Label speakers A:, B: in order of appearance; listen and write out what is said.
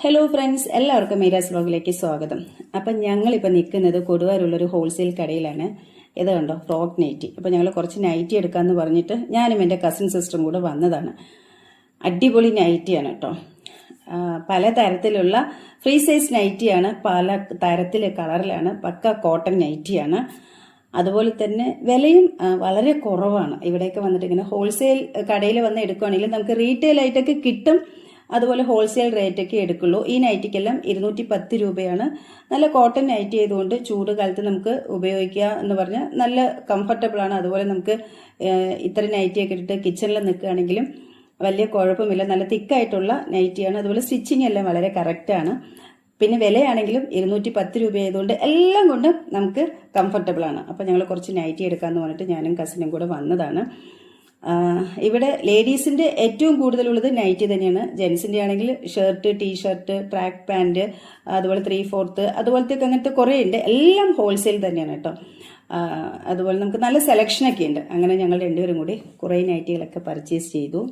A: Hello friends, എല്ലാവർക്കും മീരാസ് വ്ലോഗിലേക്ക് സ്വാഗതം. അപ്പം ഞങ്ങളിപ്പോൾ നിൽക്കുന്നത് കൊടുവാരുള്ളൊരു ഹോൾസെയിൽ കടയിലാണ്. ഇത് കണ്ടോ, ഫ്രോക്ക് നൈറ്റി. അപ്പോൾ ഞങ്ങൾ കുറച്ച് നൈറ്റി എടുക്കാമെന്ന് പറഞ്ഞിട്ട് ഞാനും എൻ്റെ കസിൻ സിസ്റ്ററും കൂടെ വന്നതാണ്. അടിപൊളി നൈറ്റിയാണ് കേട്ടോ. പല തരത്തിലുള്ള ഫ്രീ സൈസ് നൈറ്റിയാണ്, പല തരത്തിലെ കളറിലാണ്, പക്ക കോട്ടൺ നൈറ്റിയാണ്. അതുപോലെ തന്നെ വിലയും വളരെ കുറവാണ്. ഇവിടെയൊക്കെ വന്നിട്ട് ഇങ്ങനെ ഹോൾസെയിൽ കടയിൽ വന്ന് എടുക്കുകയാണെങ്കിൽ നമുക്ക് റീറ്റെയിൽ ആയിട്ടൊക്കെ കിട്ടും. അതുപോലെ ഹോൾസെയിൽ റേറ്റൊക്കെ എടുക്കുള്ളൂ. ഈ നൈറ്റിക്കെല്ലാം 210 രൂപയാണ്. നല്ല കോട്ടൺ നൈറ്റി ആയതുകൊണ്ട് ചൂട് കാലത്ത് നമുക്ക് ഉപയോഗിക്കുക എന്ന് പറഞ്ഞാൽ നല്ല കംഫർട്ടബിൾ ആണ്. അതുപോലെ നമുക്ക് ഇത്ര നൈറ്റിയൊക്കെ ഇട്ടിട്ട് കിച്ചണിൽ നിൽക്കുകയാണെങ്കിലും വലിയ കുഴപ്പമില്ല. നല്ല തിക്കായിട്ടുള്ള നൈറ്റിയാണ്. അതുപോലെ സ്റ്റിച്ചിങ് എല്ലാം വളരെ കറക്റ്റാണ്. പിന്നെ വിലയാണെങ്കിലും 210 രൂപ ആയതുകൊണ്ട് എല്ലാം കൊണ്ടും നമുക്ക് കംഫർട്ടബിൾ ആണ്. അപ്പോൾ ഞങ്ങൾ കുറച്ച് നൈറ്റി എടുക്കാമെന്ന് പറഞ്ഞിട്ട് ഞാനും കസിനും കൂടെ വന്നതാണ്. ഇവിടെ ലേഡീസിൻ്റെ ഏറ്റവും കൂടുതലുള്ളത് നൈറ്റി തന്നെയാണ്. ജെൻസിൻ്റെ ആണെങ്കിൽ ഷർട്ട്, ടീഷർട്ട്, ട്രാക്ക് പാൻറ്, അതുപോലെ 3/4 അതുപോലത്തെ അങ്ങനത്തെ കുറേ ഉണ്ട്. എല്ലാം ഹോൾസെയിൽ തന്നെയാണ് കേട്ടോ. അതുപോലെ നമുക്ക് നല്ല സെലക്ഷനൊക്കെ ഉണ്ട്. അങ്ങനെ ഞങ്ങൾ രണ്ടുപേരും കൂടി കുറേ നൈറ്റികളൊക്കെ പർച്ചേസ് ചെയ്തു.